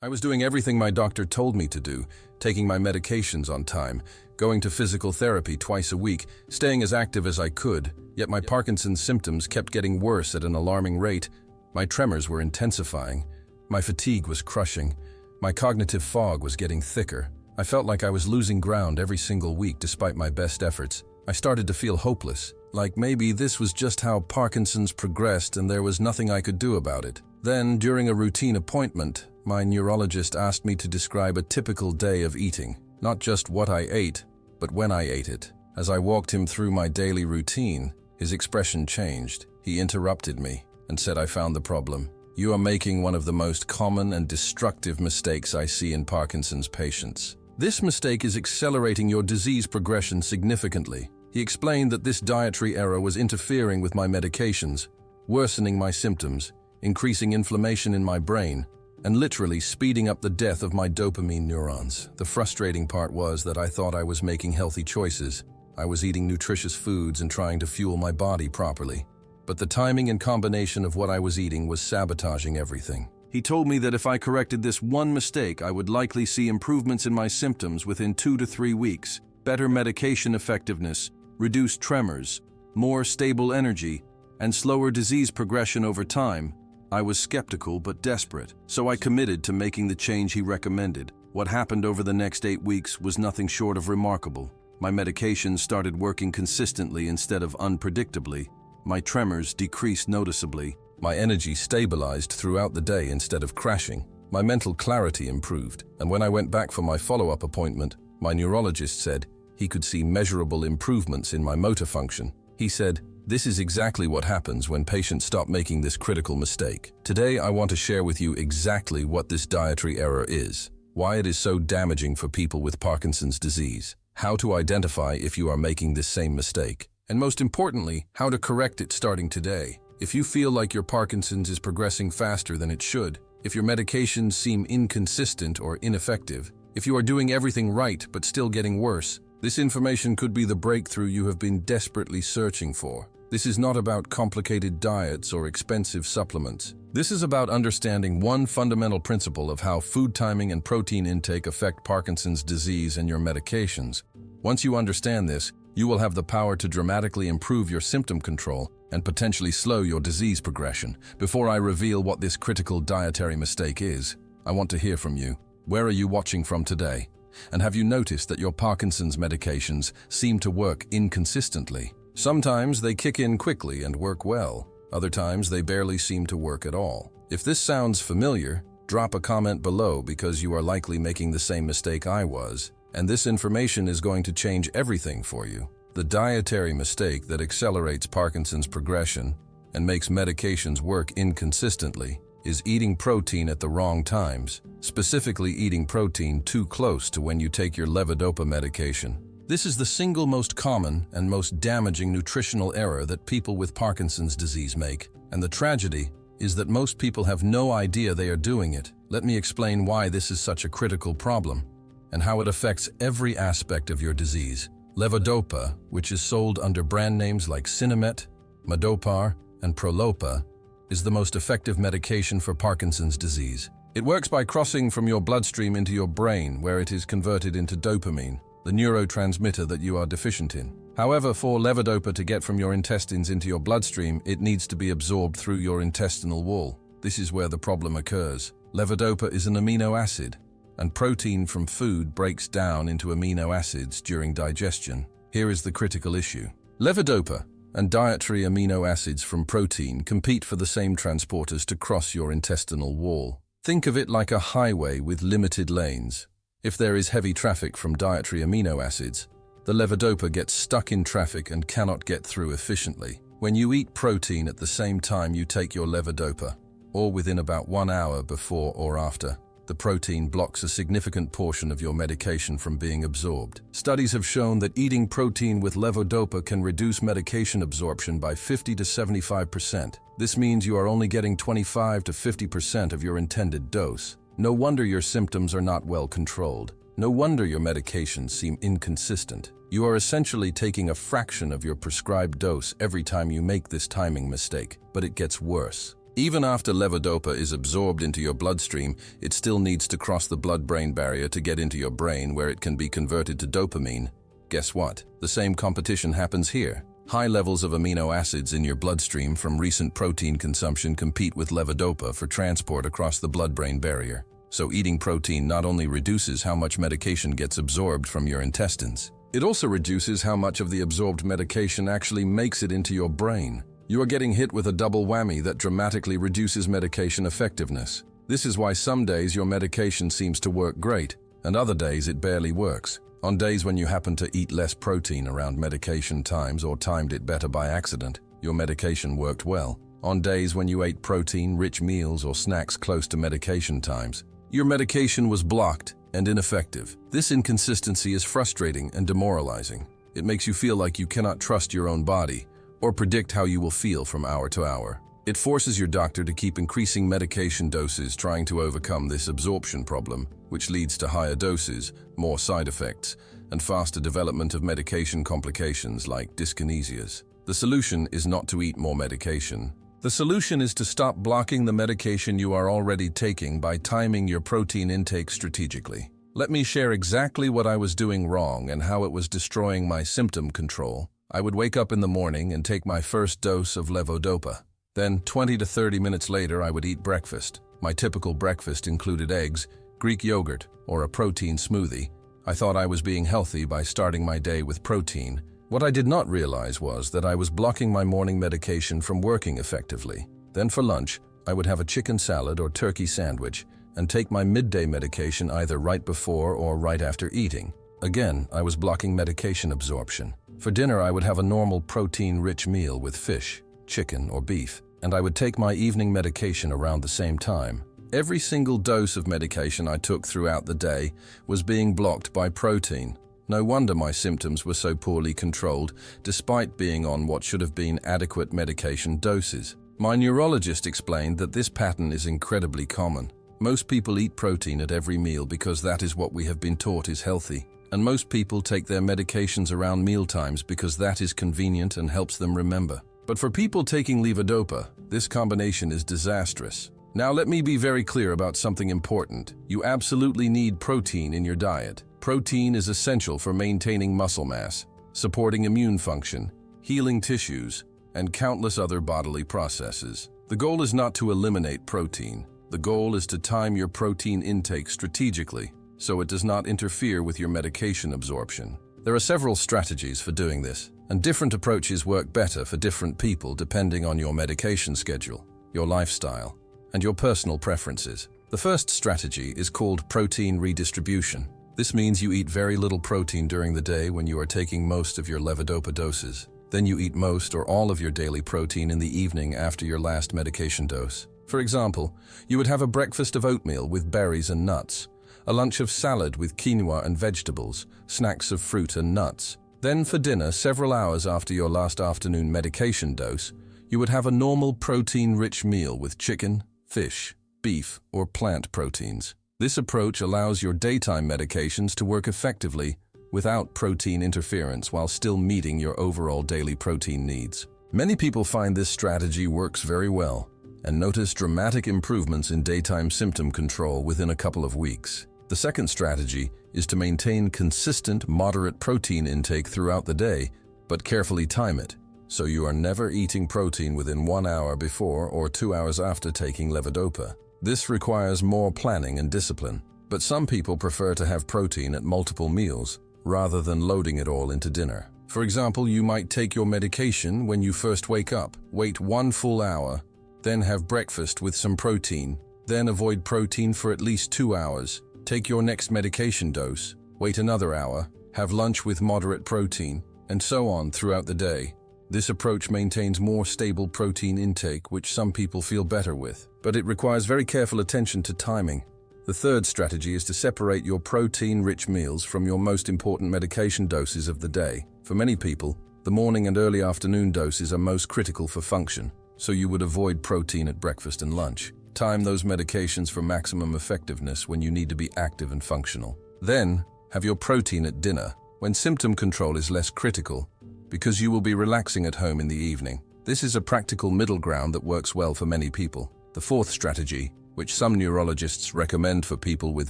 I was doing everything my doctor told me to do, taking my medications on time, going to physical therapy twice a week, staying as active as I could, yet my Parkinson's symptoms kept getting worse at an alarming rate. My tremors were intensifying. My fatigue was crushing. My cognitive fog was getting thicker. I felt like I was losing ground every single week despite my best efforts. I started to feel hopeless, like maybe this was just how Parkinson's progressed and there was nothing I could do about it. Then, during a routine appointment, my neurologist asked me to describe a typical day of eating, not just what I ate, but when I ate it. As I walked him through my daily routine, his expression changed. He interrupted me and said, "I found the problem. You are making one of the most common and destructive mistakes I see in Parkinson's patients. This mistake is accelerating your disease progression significantly." He explained that this dietary error was interfering with my medications, worsening my symptoms, increasing inflammation in my brain, and literally speeding up the death of my dopamine neurons. The frustrating part was that I thought I was making healthy choices. I was eating nutritious foods and trying to fuel my body properly. But the timing and combination of what I was eating was sabotaging everything. He told me that if I corrected this one mistake, I would likely see improvements in my symptoms within 2 to 3 weeks, better medication effectiveness, reduced tremors, more stable energy, and slower disease progression over time. I was skeptical but desperate, so I committed to making the change he recommended. What happened over the next 8 weeks was nothing short of remarkable. My medications started working consistently instead of unpredictably. My tremors decreased noticeably. My energy stabilized throughout the day instead of crashing. My mental clarity improved, and when I went back for my follow-up appointment, my neurologist said he could see measurable improvements in my motor function. He said, "This is exactly what happens when patients stop making this critical mistake." Today, I want to share with you exactly what this dietary error is, why it is so damaging for people with Parkinson's disease, how to identify if you are making this same mistake, and most importantly, how to correct it starting today. If you feel like your Parkinson's is progressing faster than it should, if your medications seem inconsistent or ineffective, if you are doing everything right but still getting worse, this information could be the breakthrough you have been desperately searching for. This is not about complicated diets or expensive supplements. This is about understanding one fundamental principle of how food timing and protein intake affect Parkinson's disease and your medications. Once you understand this, you will have the power to dramatically improve your symptom control and potentially slow your disease progression. Before I reveal what this critical dietary mistake is, I want to hear from you. Where are you watching from today? And have you noticed that your Parkinson's medications seem to work inconsistently? Sometimes they kick in quickly and work well. Other times they barely seem to work at all. If this sounds familiar, drop a comment below because you are likely making the same mistake I was, and this information is going to change everything for you. The dietary mistake that accelerates Parkinson's progression and makes medications work inconsistently is eating protein at the wrong times, specifically eating protein too close to when you take your Levodopa medication. This is the single most common and most damaging nutritional error that people with Parkinson's disease make, and the tragedy is that most people have no idea they are doing it. Let me explain why this is such a critical problem and how it affects every aspect of your disease. Levodopa, which is sold under brand names like Sinemet, Medopar, and Prolopa, is the most effective medication for Parkinson's disease. It works by crossing from your bloodstream into your brain, where it is converted into dopamine, the neurotransmitter that you are deficient in. However, for Levodopa to get from your intestines into your bloodstream, it needs to be absorbed through your intestinal wall. This is where the problem occurs. Levodopa is an amino acid, and protein from food breaks down into amino acids during digestion. Here is the critical issue. Levodopa and dietary amino acids from protein compete for the same transporters to cross your intestinal wall. Think of it like a highway with limited lanes. If there is heavy traffic from dietary amino acids, the Levodopa gets stuck in traffic and cannot get through efficiently. When you eat protein at the same time you take your Levodopa, or within about 1 hour before or after, the protein blocks a significant portion of your medication from being absorbed. Studies have shown that eating protein with Levodopa can reduce medication absorption by 50 to 75%. This means you are only getting 25 to 50% of your intended dose. No wonder your symptoms are not well controlled. No wonder your medications seem inconsistent. You are essentially taking a fraction of your prescribed dose every time you make this timing mistake, but it gets worse. Even after levodopa is absorbed into your bloodstream, it still needs to cross the blood-brain barrier to get into your brain where it can be converted to dopamine. Guess what? The same competition happens here. High levels of amino acids in your bloodstream from recent protein consumption compete with levodopa for transport across the blood-brain barrier. So eating protein not only reduces how much medication gets absorbed from your intestines, it also reduces how much of the absorbed medication actually makes it into your brain. You are getting hit with a double whammy that dramatically reduces medication effectiveness. This is why some days your medication seems to work great, and other days it barely works. On days when you happen to eat less protein around medication times or timed it better by accident, your medication worked well. On days when you ate protein-rich meals or snacks close to medication times, your medication was blocked and ineffective. This inconsistency is frustrating and demoralizing. It makes you feel like you cannot trust your own body or predict how you will feel from hour to hour. It forces your doctor to keep increasing medication doses trying to overcome this absorption problem, which leads to higher doses, more side effects, and faster development of medication complications like dyskinesias. The solution is not to eat more medication. The solution is to stop blocking the medication you are already taking by timing your protein intake strategically. Let me share exactly what I was doing wrong and how it was destroying my symptom control. I would wake up in the morning and take my first dose of levodopa. Then 20 to 30 minutes later, I would eat breakfast. My typical breakfast included eggs, Greek yogurt, or a protein smoothie. I thought I was being healthy by starting my day with protein. What I did not realize was that I was blocking my morning medication from working effectively. Then for lunch, I would have a chicken salad or turkey sandwich and take my midday medication either right before or right after eating. Again, I was blocking medication absorption. For dinner, I would have a normal protein-rich meal with fish, chicken, or beef, and I would take my evening medication around the same time. Every single dose of medication I took throughout the day was being blocked by protein. No wonder my symptoms were so poorly controlled, despite being on what should have been adequate medication doses. My neurologist explained that this pattern is incredibly common. Most people eat protein at every meal because that is what we have been taught is healthy. And most people take their medications around mealtimes because that is convenient and helps them remember. But for people taking levodopa, this combination is disastrous. Now let me be very clear about something important. You absolutely need protein in your diet. Protein is essential for maintaining muscle mass, supporting immune function, healing tissues, and countless other bodily processes. The goal is not to eliminate protein. The goal is to time your protein intake strategically, so it does not interfere with your medication absorption. There are several strategies for doing this, and different approaches work better for different people depending on your medication schedule, your lifestyle, and your personal preferences. The first strategy is called protein redistribution. This means you eat very little protein during the day when you are taking most of your levodopa doses. Then you eat most or all of your daily protein in the evening after your last medication dose. For example, you would have a breakfast of oatmeal with berries and nuts, a lunch of salad with quinoa and vegetables, snacks of fruit and nuts. Then for dinner, several hours after your last afternoon medication dose, you would have a normal protein-rich meal with chicken, fish, beef, or plant proteins. This approach allows your daytime medications to work effectively without protein interference while still meeting your overall daily protein needs. Many people find this strategy works very well and notice dramatic improvements in daytime symptom control within a couple of weeks. The second strategy is to maintain consistent, moderate protein intake throughout the day, but carefully time it, so you are never eating protein within 1 hour before or 2 hours after taking levodopa. This requires more planning and discipline, but some people prefer to have protein at multiple meals rather than loading it all into dinner. For example, you might take your medication when you first wake up, wait 1 full hour, then have breakfast with some protein, then avoid protein for at least 2 hours. Take your next medication dose, wait another hour, have lunch with moderate protein, and so on throughout the day. This approach maintains more stable protein intake, which some people feel better with, but it requires very careful attention to timing. The third strategy is to separate your protein-rich meals from your most important medication doses of the day. For many people, the morning and early afternoon doses are most critical for function, so you would avoid protein at breakfast and lunch. Time those medications for maximum effectiveness when you need to be active and functional. Then, have your protein at dinner, when symptom control is less critical, because you will be relaxing at home in the evening. This is a practical middle ground that works well for many people. The fourth strategy, which some neurologists recommend for people with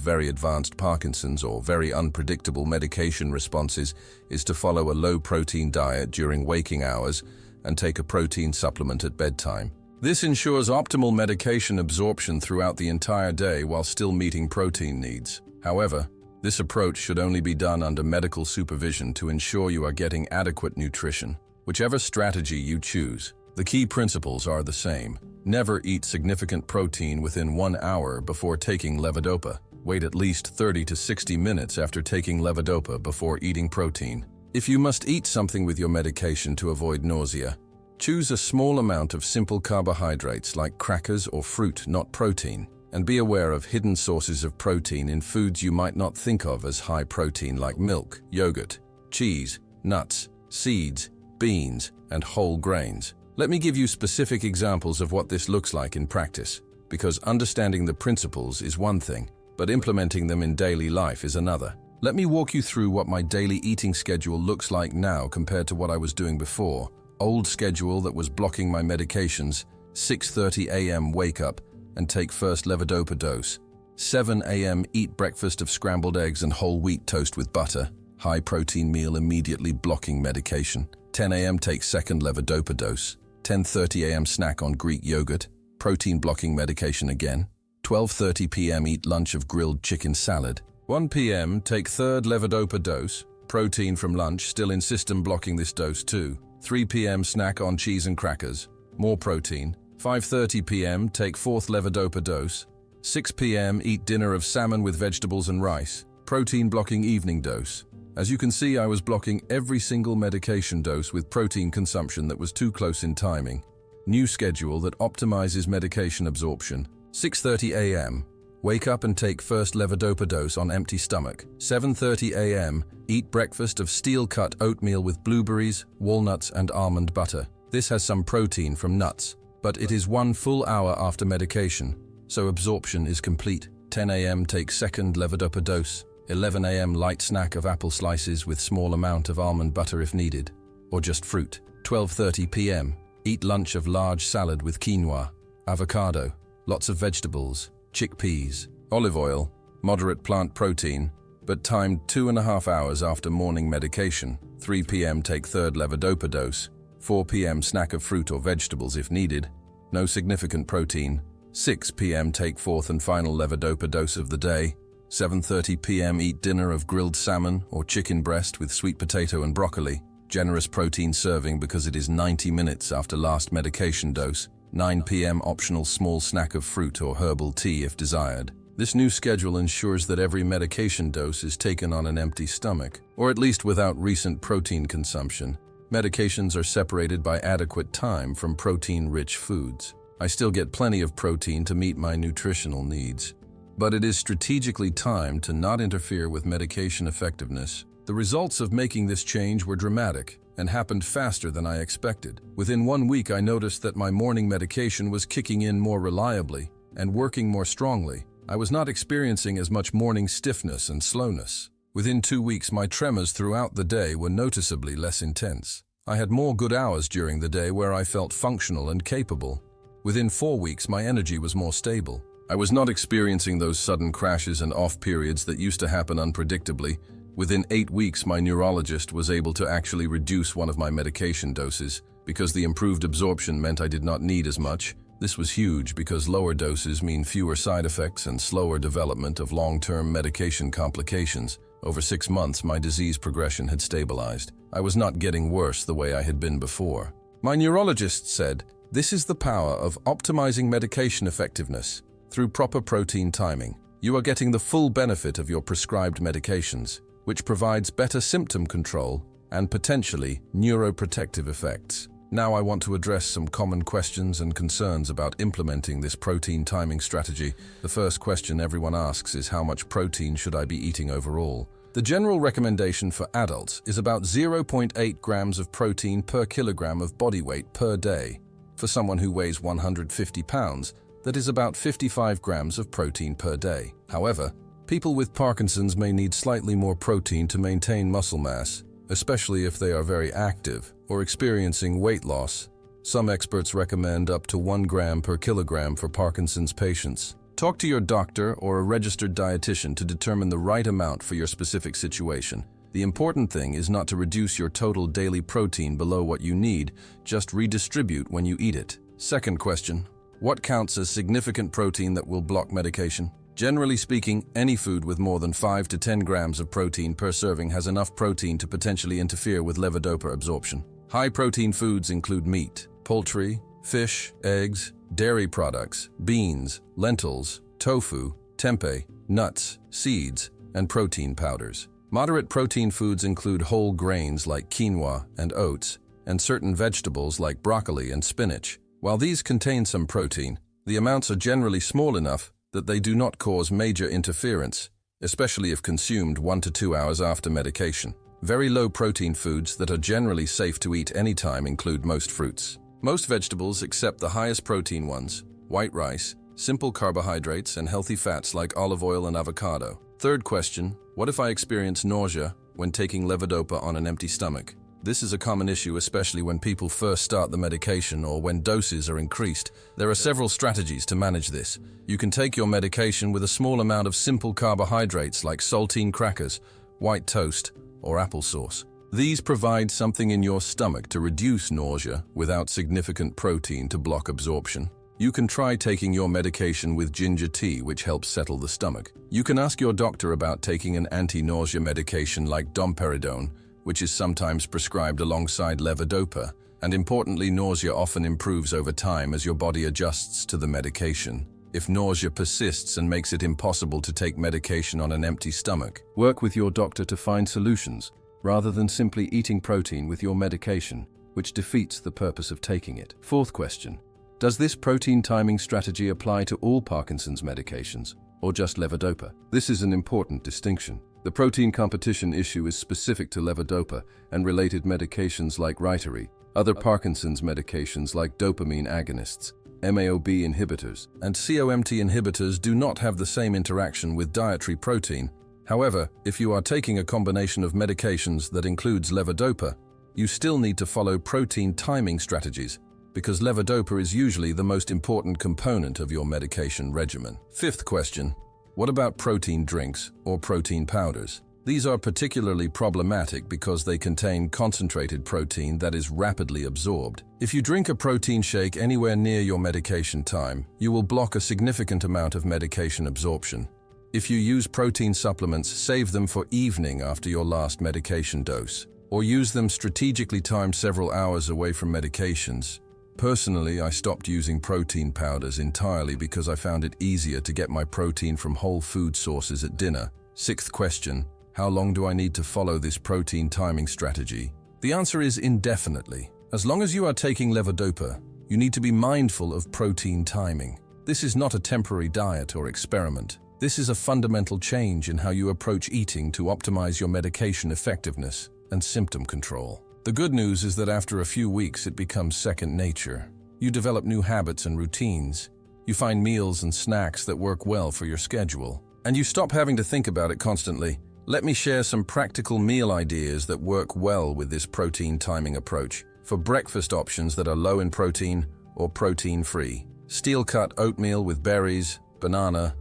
very advanced Parkinson's or very unpredictable medication responses, is to follow a low-protein diet during waking hours and take a protein supplement at bedtime. This ensures optimal medication absorption throughout the entire day while still meeting protein needs. However, this approach should only be done under medical supervision to ensure you are getting adequate nutrition. Whichever strategy you choose, the key principles are the same. Never eat significant protein within 1 hour before taking levodopa. Wait at least 30 to 60 minutes after taking levodopa before eating protein. If you must eat something with your medication to avoid nausea, choose a small amount of simple carbohydrates like crackers or fruit, not protein. And be aware of hidden sources of protein in foods you might not think of as high protein like milk, yogurt, cheese, nuts, seeds, beans, and whole grains. Let me give you specific examples of what this looks like in practice, because understanding the principles is one thing, but implementing them in daily life is another. Let me walk you through what my daily eating schedule looks like now compared to what I was doing before. Old schedule that was blocking my medications: 6:30 a.m. wake up and take first levodopa dose. 7 a.m. eat breakfast of scrambled eggs and whole wheat toast with butter. High protein meal immediately blocking medication. 10 a.m. take second levodopa dose. 10:30 a.m. snack on Greek yogurt. Protein blocking medication again. 12:30 p.m. eat lunch of grilled chicken salad. 1 p.m. take third levodopa dose. Protein from lunch, still in system blocking this dose too. 3 p.m. snack on cheese and crackers. More protein. 5:30 p.m. take fourth levodopa dose. 6 p.m. eat dinner of salmon with vegetables and rice. Protein blocking evening dose. As you can see, I was blocking every single medication dose with protein consumption that was too close in timing. New schedule that optimizes medication absorption. 6:30 a.m. wake up and take first levodopa dose on empty stomach. 7:30 a.m. eat breakfast of steel-cut oatmeal with blueberries, walnuts, and almond butter. This has some protein from nuts, but it is 1 full hour after medication, so absorption is complete. 10 a.m. take second levodopa dose. 11 a.m. light snack of apple slices with small amount of almond butter if needed, or just fruit. 12:30 p.m. eat lunch of large salad with quinoa, avocado, lots of vegetables, chickpeas, olive oil, moderate plant protein, but timed 2.5 hours after morning medication. 3 p.m. take third levodopa dose. 4 p.m. snack of fruit or vegetables if needed, no significant protein. 6 p.m. take fourth and final levodopa dose of the day. 7:30 p.m. eat dinner of grilled salmon or chicken breast with sweet potato and broccoli. Generous protein serving because it is 90 minutes after last medication dose. 9 p.m. optional small snack of fruit or herbal tea if desired. This new schedule ensures that every medication dose is taken on an empty stomach, or at least without recent protein consumption. Medications are separated by adequate time from protein-rich foods. I still get plenty of protein to meet my nutritional needs, but it is strategically timed to not interfere with medication effectiveness. The results of making this change were dramatic and happened faster than I expected. Within 1 week, I noticed that my morning medication was kicking in more reliably and working more strongly. I was not experiencing as much morning stiffness and slowness. Within 2 weeks, my tremors throughout the day were noticeably less intense. I had more good hours during the day where I felt functional and capable. Within 4 weeks, my energy was more stable. I was not experiencing those sudden crashes and off periods that used to happen unpredictably. Within 8 weeks, my neurologist was able to actually reduce one of my medication doses because the improved absorption meant I did not need as much. This was huge because lower doses mean fewer side effects and slower development of long-term medication complications. Over 6 months, my disease progression had stabilized. I was not getting worse the way I had been before. My neurologist said, "This is the power of optimizing medication effectiveness through proper protein timing. You are getting the full benefit of your prescribed medications, which provides better symptom control and potentially neuroprotective effects." Now I want to address some common questions and concerns about implementing this protein timing strategy. The first question everyone asks is, how much protein should I be eating overall? The general recommendation for adults is about 0.8 grams of protein per kilogram of body weight per day. For someone who weighs 150 pounds, that is about 55 grams of protein per day. However, people with Parkinson's may need slightly more protein to maintain muscle mass, especially if they are very active or experiencing weight loss. Some experts recommend up to 1 gram per kilogram for Parkinson's patients. Talk to your doctor or a registered dietitian to determine the right amount for your specific situation. The important thing is not to reduce your total daily protein below what you need, just redistribute when you eat it. Second question, what counts as significant protein that will block medication? Generally speaking, any food with more than 5 to 10 grams of protein per serving has enough protein to potentially interfere with levodopa absorption. High-protein foods include meat, poultry, fish, eggs, dairy products, beans, lentils, tofu, tempeh, nuts, seeds, and protein powders. Moderate protein foods include whole grains like quinoa and oats, and certain vegetables like broccoli and spinach. While these contain some protein, the amounts are generally small enough that they do not cause major interference, especially if consumed 1 to 2 hours after medication. Very low protein foods that are generally safe to eat anytime include most fruits. Most vegetables except the highest protein ones, white rice, simple carbohydrates, and healthy fats like olive oil and avocado. Third question, what if I experience nausea when taking levodopa on an empty stomach? This is a common issue, especially when people first start the medication or when doses are increased. There are several strategies to manage this. You can take your medication with a small amount of simple carbohydrates like saltine crackers, white toast, or applesauce. These provide something in your stomach to reduce nausea without significant protein to block absorption. You can try taking your medication with ginger tea, which helps settle the stomach. You can ask your doctor about taking an anti-nausea medication like domperidone, which is sometimes prescribed alongside levodopa, and importantly, nausea often improves over time as your body adjusts to the medication. If nausea persists and makes it impossible to take medication on an empty stomach, work with your doctor to find solutions, rather than simply eating protein with your medication, which defeats the purpose of taking it. Fourth question, does this protein timing strategy apply to all Parkinson's medications, or just levodopa? This is an important distinction. The protein competition issue is specific to levodopa and related medications like Dietary. Other Parkinson's medications like dopamine agonists, MAOB inhibitors, and COMT inhibitors do not have the same interaction with dietary protein. However, if you are taking a combination of medications that includes levodopa, you still need to follow protein timing strategies, because levodopa is usually the most important component of your medication regimen. Fifth question, what about protein drinks or protein powders? These are particularly problematic because they contain concentrated protein that is rapidly absorbed. If you drink a protein shake anywhere near your medication time, you will block a significant amount of medication absorption. If you use protein supplements, save them for evening after your last medication dose, or use them strategically timed several hours away from medications. Personally, I stopped using protein powders entirely because I found it easier to get my protein from whole food sources at dinner. Sixth question, how long do I need to follow this protein timing strategy? The answer is indefinitely. As long as you are taking levodopa, you need to be mindful of protein timing. This is not a temporary diet or experiment. This is a fundamental change in how you approach eating to optimize your medication effectiveness and symptom control. The good news is that after a few weeks, it becomes second nature. You develop new habits and routines. You find meals and snacks that work well for your schedule. And you stop having to think about it constantly. Let me share some practical meal ideas that work well with this protein timing approach. For breakfast options that are low in protein or protein-free. Steel-cut oatmeal with berries, banana,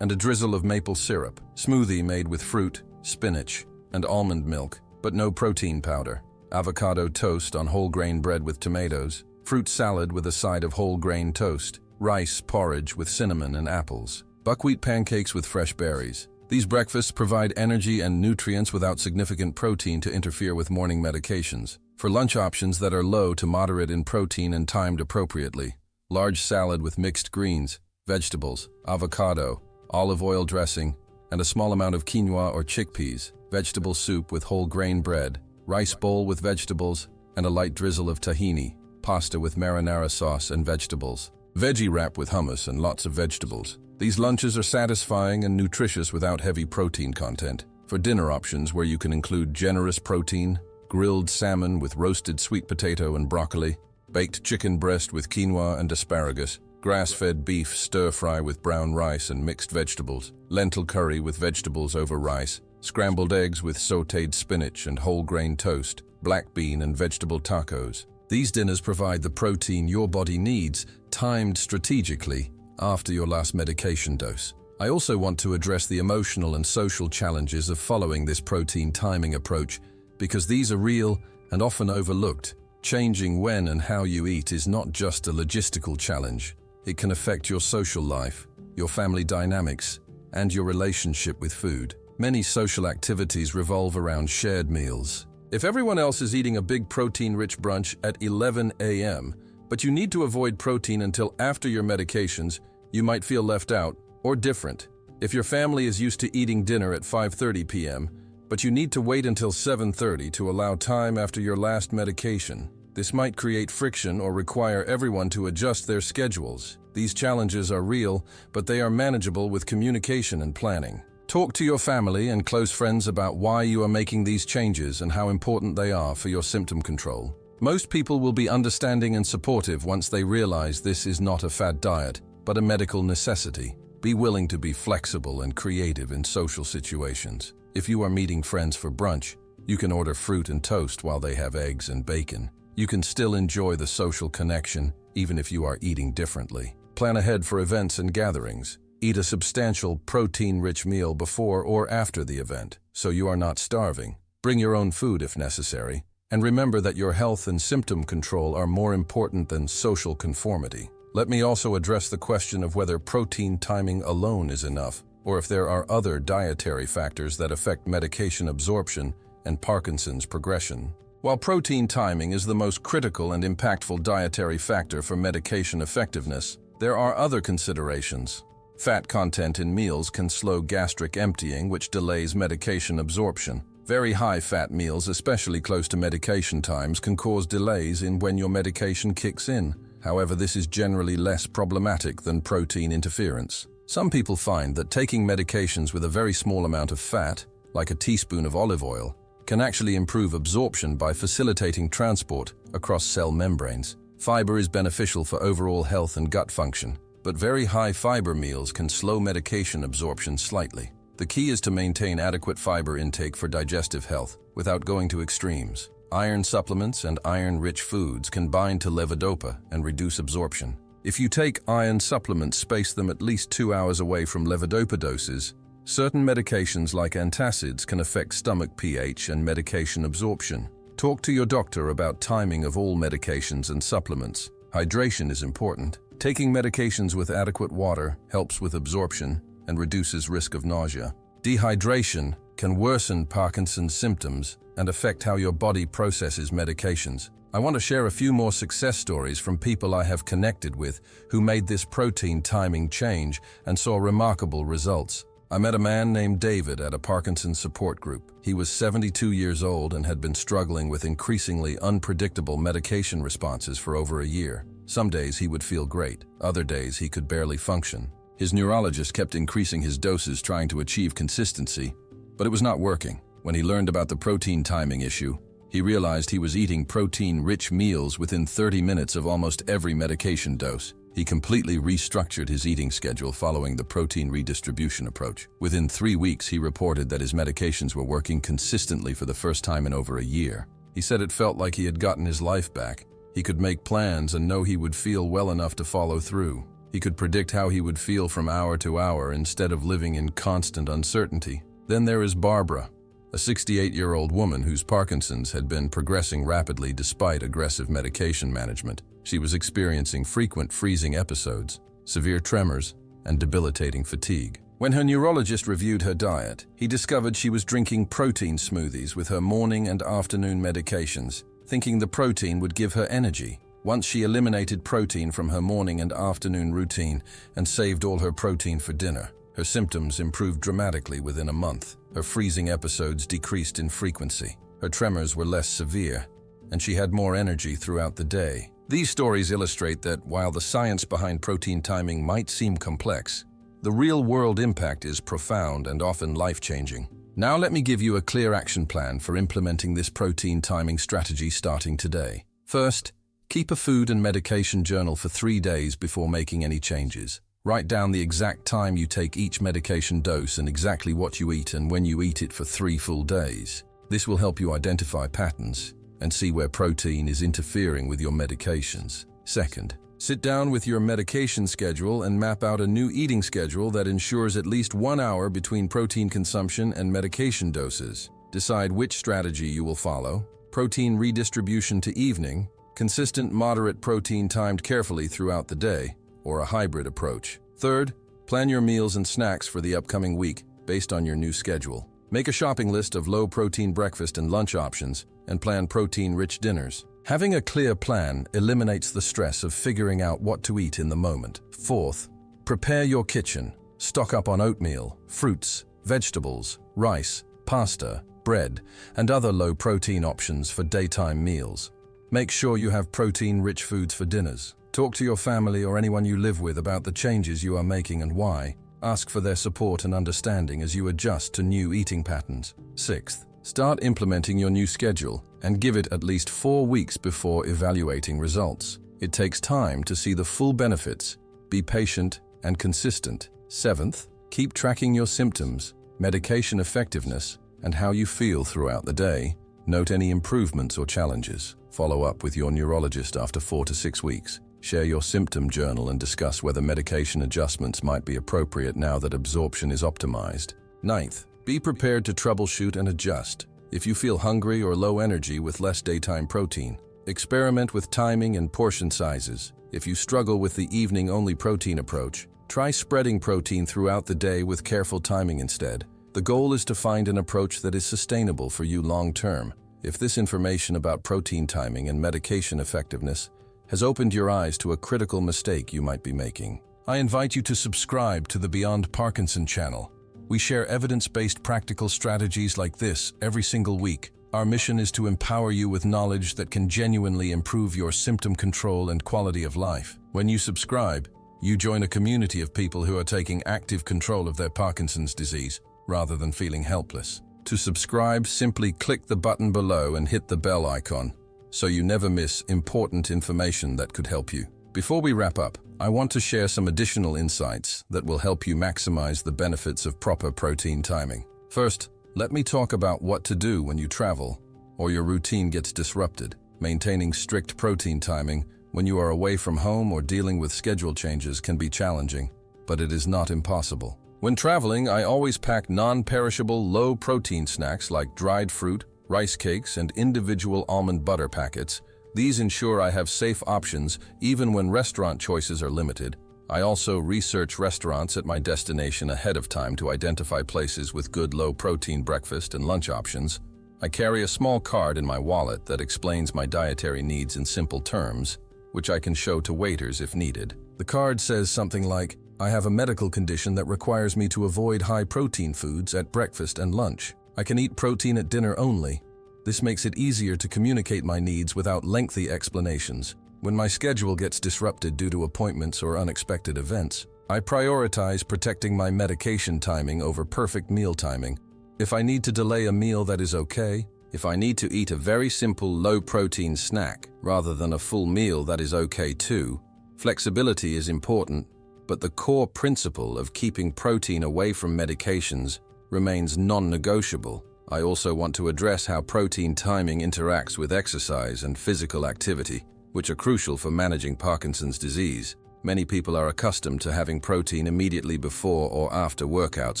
and a drizzle of maple syrup. Smoothie made with fruit, spinach, and almond milk, but no protein powder. Avocado toast on whole grain bread with tomatoes. Fruit salad with a side of whole grain toast. Rice porridge with cinnamon and apples. Buckwheat pancakes with fresh berries. These breakfasts provide energy and nutrients without significant protein to interfere with morning medications. For lunch options that are low to moderate in protein and timed appropriately. Large salad with mixed greens, vegetables, avocado, olive oil dressing, and a small amount of quinoa or chickpeas. Vegetable soup with whole grain bread. Rice bowl with vegetables, and a light drizzle of tahini. Pasta with marinara sauce and vegetables. Veggie wrap with hummus and lots of vegetables. These lunches are satisfying and nutritious without heavy protein content. For dinner options where you can include generous protein, grilled salmon with roasted sweet potato and broccoli, baked chicken breast with quinoa and asparagus, grass-fed beef stir-fry with brown rice and mixed vegetables, lentil curry with vegetables over rice, scrambled eggs with sautéed spinach and whole grain toast, black bean and vegetable tacos. These dinners provide the protein your body needs, timed strategically after your last medication dose. I also want to address the emotional and social challenges of following this protein timing approach, because these are real and often overlooked. Changing when and how you eat is not just a logistical challenge. It can affect your social life, your family dynamics, and your relationship with food. Many social activities revolve around shared meals. If everyone else is eating a big protein-rich brunch at 11 a.m., but you need to avoid protein until after your medications, you might feel left out or different. If your family is used to eating dinner at 5:30 p.m., but you need to wait until 7:30 to allow time after your last medication, this might create friction or require everyone to adjust their schedules. These challenges are real, but they are manageable with communication and planning. Talk to your family and close friends about why you are making these changes and how important they are for your symptom control. Most people will be understanding and supportive once they realize this is not a fad diet, but a medical necessity. Be willing to be flexible and creative in social situations. If you are meeting friends for brunch, you can order fruit and toast while they have eggs and bacon. You can still enjoy the social connection, even if you are eating differently. Plan ahead for events and gatherings. Eat a substantial, protein-rich meal before or after the event, so you are not starving. Bring your own food if necessary, and remember that your health and symptom control are more important than social conformity. Let me also address the question of whether protein timing alone is enough, or if there are other dietary factors that affect medication absorption and Parkinson's progression. While protein timing is the most critical and impactful dietary factor for medication effectiveness, there are other considerations. Fat content in meals can slow gastric emptying, which delays medication absorption. Very high fat meals, especially close to medication times, can cause delays in when your medication kicks in. However, this is generally less problematic than protein interference. Some people find that taking medications with a very small amount of fat, like a teaspoon of olive oil, can actually improve absorption by facilitating transport across cell membranes. Fiber is beneficial for overall health and gut function, but very high fiber meals can slow medication absorption slightly. The key is to maintain adequate fiber intake for digestive health without going to extremes. Iron supplements and iron-rich foods can bind to levodopa and reduce absorption. If you take iron supplements, space them at least 2 hours away from levodopa doses. Certain medications like antacids can affect stomach pH and medication absorption. Talk to your doctor about timing of all medications and supplements. Hydration is important. Taking medications with adequate water helps with absorption and reduces risk of nausea. Dehydration can worsen Parkinson's symptoms and affect how your body processes medications. I want to share a few more success stories from people I have connected with who made this protein timing change and saw remarkable results. I met a man named David at a Parkinson's support group. He was 72 years old and had been struggling with increasingly unpredictable medication responses for over a year. Some days he would feel great, other days he could barely function. His neurologist kept increasing his doses trying to achieve consistency, but it was not working. When he learned about the protein timing issue, he realized he was eating protein-rich meals within 30 minutes of almost every medication dose. He completely restructured his eating schedule following the protein redistribution approach. Within 3 weeks, he reported that his medications were working consistently for the first time in over a year. He said it felt like he had gotten his life back. He could make plans and know he would feel well enough to follow through. He could predict how he would feel from hour to hour instead of living in constant uncertainty. Then there is Barbara, a 68-year-old woman whose Parkinson's had been progressing rapidly despite aggressive medication management. She was experiencing frequent freezing episodes, severe tremors, and debilitating fatigue. When her neurologist reviewed her diet, he discovered she was drinking protein smoothies with her morning and afternoon medications, thinking the protein would give her energy. Once she eliminated protein from her morning and afternoon routine and saved all her protein for dinner, her symptoms improved dramatically within a month. Her freezing episodes decreased in frequency. Her tremors were less severe, and she had more energy throughout the day. These stories illustrate that while the science behind protein timing might seem complex, the real-world impact is profound and often life-changing. Now let me give you a clear action plan for implementing this protein timing strategy starting today. First, keep a food and medication journal for 3 days before making any changes. Write down the exact time you take each medication dose and exactly what you eat and when you eat it for 3 full days. This will help you identify patterns and see where protein is interfering with your medications. Second, sit down with your medication schedule and map out a new eating schedule that ensures at least 1 hour between protein consumption and medication doses. Decide which strategy you will follow: protein redistribution to evening, consistent moderate protein timed carefully throughout the day, or a hybrid approach. Third, plan your meals and snacks for the upcoming week based on your new schedule. Make a shopping list of low-protein breakfast and lunch options and plan protein-rich dinners. Having a clear plan eliminates the stress of figuring out what to eat in the moment. Fourth, prepare your kitchen. Stock up on oatmeal, fruits, vegetables, rice, pasta, bread, and other low-protein options for daytime meals. Make sure you have protein-rich foods for dinners. Talk to your family or anyone you live with about the changes you are making and why. Ask for their support and understanding as you adjust to new eating patterns. Sixth, start implementing your new schedule and give it at least 4 weeks before evaluating results. It takes time to see the full benefits. Be patient and consistent. Seventh, keep tracking your symptoms, medication effectiveness, and how you feel throughout the day. Note any improvements or challenges. Follow up with your neurologist after 4 to 6 weeks. Share your symptom journal and discuss whether medication adjustments might be appropriate now that absorption is optimized. Ninth, be prepared to troubleshoot and adjust. If you feel hungry or low energy with less daytime protein, experiment with timing and portion sizes. If you struggle with the evening-only protein approach, try spreading protein throughout the day with careful timing instead. The goal is to find an approach that is sustainable for you long-term. If this information about protein timing and medication effectiveness has opened your eyes to a critical mistake you might be making, I invite you to subscribe to the Beyond Parkinson channel. We share evidence-based practical strategies like this every single week. Our mission is to empower you with knowledge that can genuinely improve your symptom control and quality of life. When you subscribe, you join a community of people who are taking active control of their Parkinson's disease rather than feeling helpless. To subscribe, simply click the button below and hit the bell icon so you never miss important information that could help you. Before we wrap up, I want to share some additional insights that will help you maximize the benefits of proper protein timing. First, let me talk about what to do when you travel or your routine gets disrupted. Maintaining strict protein timing when you are away from home or dealing with schedule changes can be challenging, but it is not impossible. When traveling, I always pack non-perishable, low-protein snacks like dried fruit, rice cakes, and individual almond butter packets. These ensure I have safe options even when restaurant choices are limited. I also research restaurants at my destination ahead of time to identify places with good low-protein breakfast and lunch options. I carry a small card in my wallet that explains my dietary needs in simple terms, which I can show to waiters if needed. The card says something like, "I have a medical condition that requires me to avoid high-protein foods at breakfast and lunch. I can eat protein at dinner only." This makes it easier to communicate my needs without lengthy explanations. When my schedule gets disrupted due to appointments or unexpected events, I prioritize protecting my medication timing over perfect meal timing. If I need to delay a meal, that is okay. If I need to eat a very simple low-protein snack rather than a full meal, that is okay too. Flexibility is important, but the core principle of keeping protein away from medications remains non-negotiable. I also want to address how protein timing interacts with exercise and physical activity, which are crucial for managing Parkinson's disease. Many people are accustomed to having protein immediately before or after workouts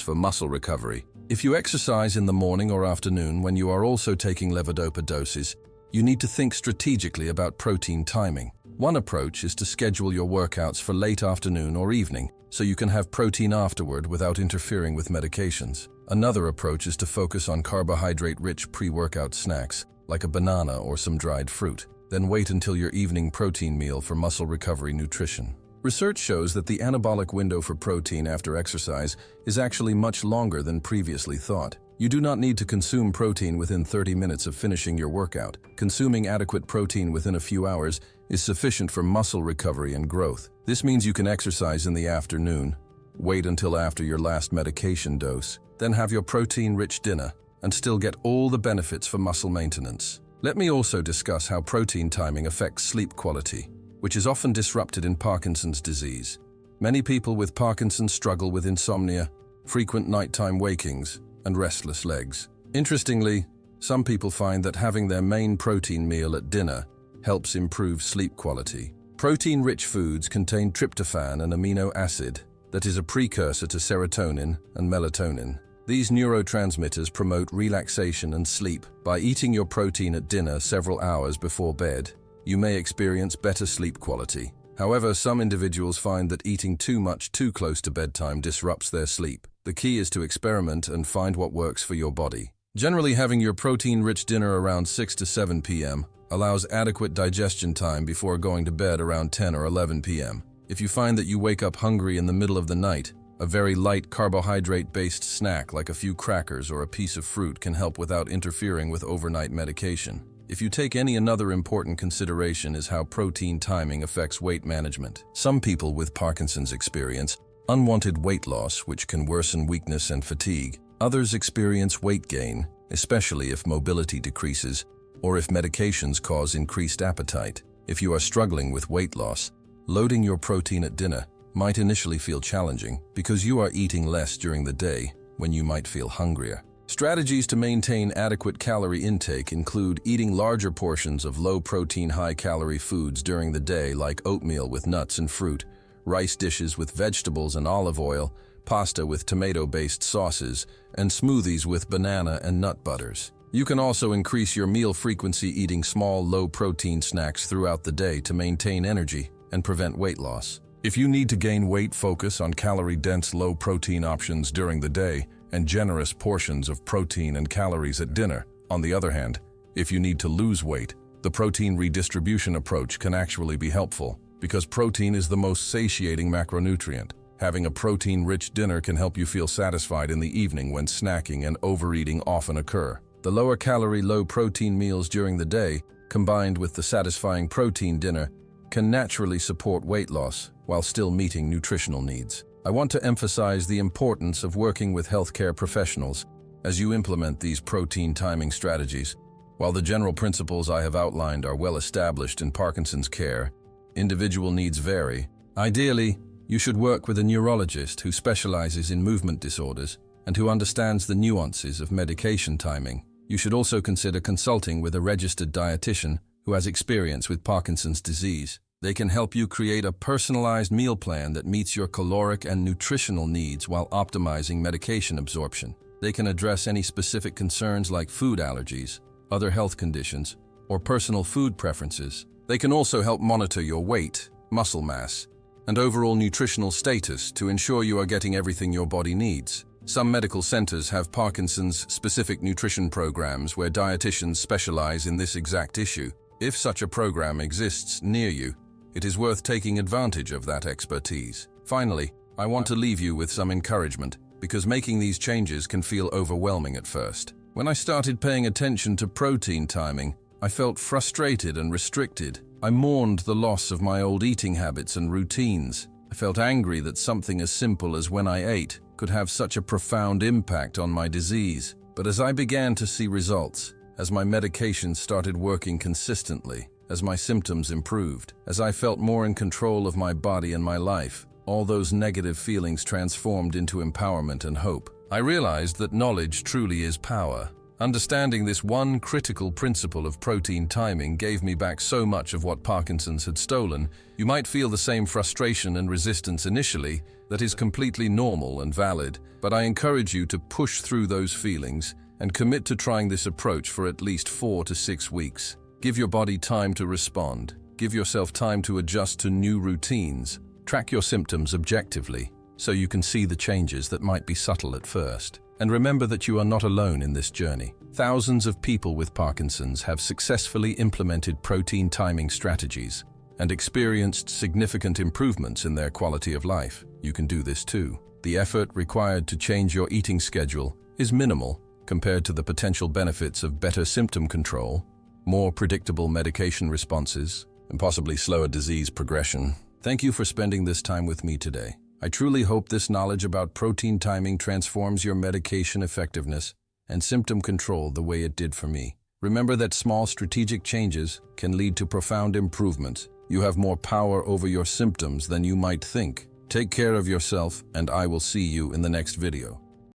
for muscle recovery. If you exercise in the morning or afternoon when you are also taking levodopa doses, you need to think strategically about protein timing. One approach is to schedule your workouts for late afternoon or evening, so you can have protein afterward without interfering with medications. Another approach is to focus on carbohydrate-rich pre-workout snacks, like a banana or some dried fruit. Then wait until your evening protein meal for muscle recovery nutrition. Research shows that the anabolic window for protein after exercise is actually much longer than previously thought. You do not need to consume protein within 30 minutes of finishing your workout. Consuming adequate protein within a few hours is sufficient for muscle recovery and growth. This means you can exercise in the afternoon, wait until after your last medication dose, then have your protein-rich dinner, and still get all the benefits for muscle maintenance. Let me also discuss how protein timing affects sleep quality, which is often disrupted in Parkinson's disease. Many people with Parkinson's struggle with insomnia, frequent nighttime wakings, and restless legs. Interestingly, Some people find that having their main protein meal at dinner helps improve sleep quality. Protein-rich foods contain tryptophan, an amino acid that is a precursor to serotonin and melatonin. These neurotransmitters promote relaxation and sleep. By eating your protein at dinner several hours before bed, you may experience better sleep quality. However, some individuals find that eating too much too close to bedtime disrupts their sleep. The key is to experiment and find what works for your body. Generally, having your protein-rich dinner around 6 to 7 p.m. allows adequate digestion time before going to bed around 10 or 11 p.m. If you find that you wake up hungry in the middle of the night, a very light carbohydrate-based snack like a few crackers or a piece of fruit can help without interfering with overnight medication. If you take another important consideration is how protein timing affects weight management. Some people with Parkinson's experience unwanted weight loss, which can worsen weakness and fatigue. Others experience weight gain, especially if mobility decreases or if medications cause increased appetite. If you are struggling with weight loss, loading your protein at dinner might initially feel challenging because you are eating less during the day when you might feel hungrier. Strategies to maintain adequate calorie intake include eating larger portions of low-protein, high-calorie foods during the day like oatmeal with nuts and fruit, rice dishes with vegetables and olive oil, pasta with tomato-based sauces, and smoothies with banana and nut butters. You can also increase your meal frequency eating small, low-protein snacks throughout the day to maintain energy and prevent weight loss. If you need to gain weight, focus on calorie-dense, low-protein options during the day and generous portions of protein and calories at dinner. On the other hand, if you need to lose weight, the protein redistribution approach can actually be helpful because protein is the most satiating macronutrient. Having a protein-rich dinner can help you feel satisfied in the evening when snacking and overeating often occur. The lower-calorie, low-protein meals during the day, combined with the satisfying protein dinner, can naturally support weight loss while still meeting nutritional needs. I want to emphasize the importance of working with healthcare professionals as you implement these protein timing strategies. While the general principles I have outlined are well established in Parkinson's care, individual needs vary. Ideally, you should work with a neurologist who specializes in movement disorders and who understands the nuances of medication timing. You should also consider consulting with a registered dietitian who has experience with Parkinson's disease. They can help you create a personalized meal plan that meets your caloric and nutritional needs while optimizing medication absorption. They can address any specific concerns like food allergies, other health conditions, or personal food preferences. They can also help monitor your weight, muscle mass, and overall nutritional status to ensure you are getting everything your body needs. Some medical centers have Parkinson's-specific nutrition programs where dietitians specialize in this exact issue. If such a program exists near you, it is worth taking advantage of that expertise. Finally, I want to leave you with some encouragement because making these changes can feel overwhelming at first. When I started paying attention to protein timing, I felt frustrated and restricted. I mourned the loss of my old eating habits and routines. I felt angry that something as simple as when I ate could have such a profound impact on my disease. But as I began to see results, as my medications started working consistently, as my symptoms improved, as I felt more in control of my body and my life, all those negative feelings transformed into empowerment and hope. I realized that knowledge truly is power. Understanding this one critical principle of protein timing gave me back so much of what Parkinson's had stolen. You might feel the same frustration and resistance initially. That is completely normal and valid, but I encourage you to push through those feelings and commit to trying this approach for at least 4 to 6 weeks. Give your body time to respond. Give yourself time to adjust to new routines. Track your symptoms objectively so you can see the changes that might be subtle at first. And remember that you are not alone in this journey. Thousands of people with Parkinson's have successfully implemented protein timing strategies and experienced significant improvements in their quality of life. You can do this too. The effort required to change your eating schedule is minimal compared to the potential benefits of better symptom control, more predictable medication responses, and possibly slower disease progression. Thank you for spending this time with me today. I truly hope this knowledge about protein timing transforms your medication effectiveness and symptom control the way it did for me. Remember that small strategic changes can lead to profound improvements. You have more power over your symptoms than you might think. Take care of yourself, and I will see you in the next video.